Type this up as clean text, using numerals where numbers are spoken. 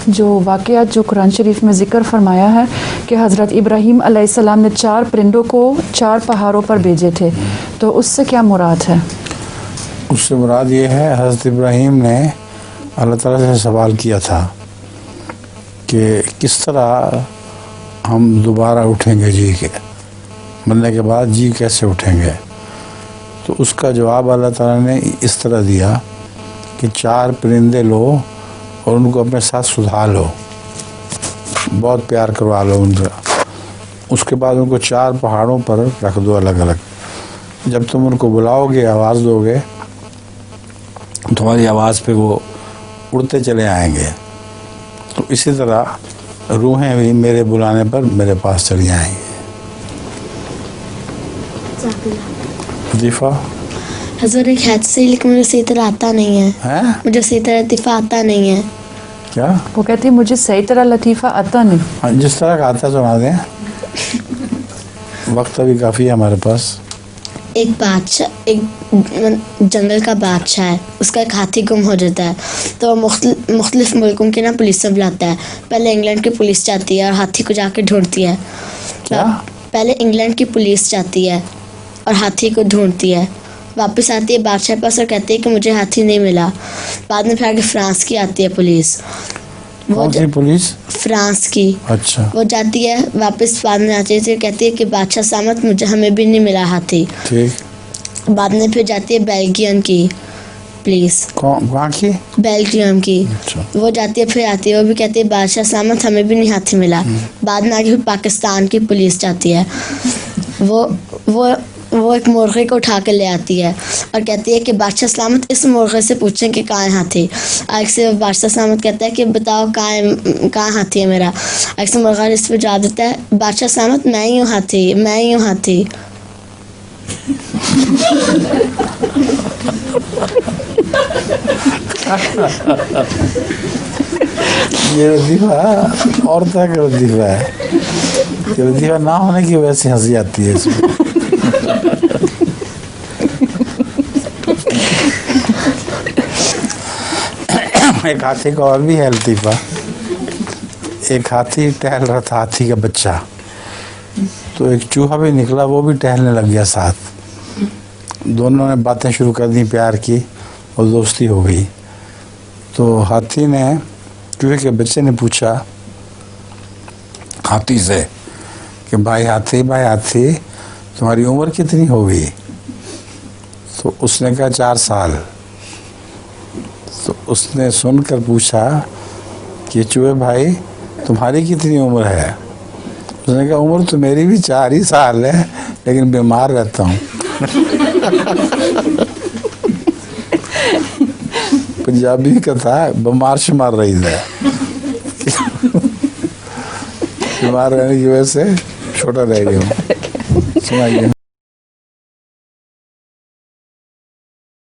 जो वाक़यात जो कुरान शरीफ में ज़िक्र फरमाया है कि हज़रत इब्राहीम अलैहिस्सलाम ने 4 परिंदों को 4 पहाड़ों पर भेजे थे, तो उससे क्या मुराद है? उससे मुराद ये है, हज़रत इब्राहीम ने अल्लाह ताला से सवाल किया था कि किस तरह हम दोबारा उठेंगे जी के, मरने के बाद जी कैसे उठेंगे। तो उसका जवाब अल्लाह ताला ने इस तरह दिया कि 4 परिंदे लो और उनको अपने साथ सुधा लो, बहुत प्यार करवा लो उनका। उसके बाद उनको 4 पहाड़ों पर रख दो अलग अलग। जब तुम उनको बुलाओगे, आवाज़ दोगे, तुम्हारी आवाज़ पे वो उड़ते चले आएंगे। तो इसी तरह रूहें भी मेरे बुलाने पर मेरे पास चली आएंगी। दिफा हज़रत एक हादसे लेकिन मुझे सही तरह आता नहीं है। मुझे सही तरह लतीफ़ा आता नहीं है। क्या? वो कहती है मुझे सही तरह लतीफ़ा आता नहीं। हाँ, जिस तरह का आता सुना दें। वक्त अभी काफ़ी है हमारे पास। एक बादशाह, एक जंगल का बादशाह है, उसका एक हाथी गुम हो जाता है। तो मुख्तलिफ मुल्कों के ना पुलिस से बुलाता है। पहले इंग्लैंड की पुलिस जाती है और हाथी को जाके ढूंढती है। क्या? पहले इंग्लैंड की पुलिस जाती है और हाथी को ढूंढती है, वापस आती है बादशाह के पास और कहती है कि मुझे हाथी नहीं मिला। बाद में फिर आगे फ्रांस की आती है पुलिस। कौन सी पुलिस? फ्रांस की। अच्छा। वो जाती है, वापस बाद में आती है, कहती है कि बादशाह सामत हमें भी नहीं मिला हाथी। ठीक। बाद में फिर जाती है बेल्जियम की पुलिस। कहाँ की? बेल्जियम की। अच्छा। वो जाती है, फिर आती है, वो भी कहती है बादशाह सामत हमें भी नहीं हाथी मिला। बाद में आगे फिर पाकिस्तान की पुलिस जाती है। वो एक मुर्गे को उठा कर ले आती है और कहती है कि बादशाह सलामत इस मुर्गे से पूछें कि कहाँ है हाथी। आगे से बादशाह सलामत कहता है कि बताओ कहाँ हाथी है मेरा। आगे से मुर्गा इस पर जवाब देता है, बादशाह सलामत मैं ही हूँ हाथी, मैं ही हूँ हाथी। ये लतीफ़ा और तरह का लतीफ़ा है। ये लतीफ़ा ना होने की वजह से हंसी आती है इसमें। एक हाथी का और भी है लतीफ़ा। एक हाथी टहल रहा था, हाथी का बच्चा, तो एक चूहा भी निकला, वो भी टहलने लग गया साथ। दोनों ने बातें शुरू कर दी, प्यार की और दोस्ती हो गई। तो हाथी ने, चूहे के बच्चे ने पूछा हाथी से कि भाई हाथी तुम्हारी उम्र कितनी हो गई? तो उसने कहा 4 साल। तो उसने सुनकर पूछा कि चूहे भाई तुम्हारी कितनी उम्र है? उसने कहा उम्र तो मेरी भी 4 ही साल है, लेकिन बीमार रहता हूँ। पंजाबी कथा बीमार शुमार रही है। बीमार रहने की वजह से छोटा रह गया हूँ। सुनाइए।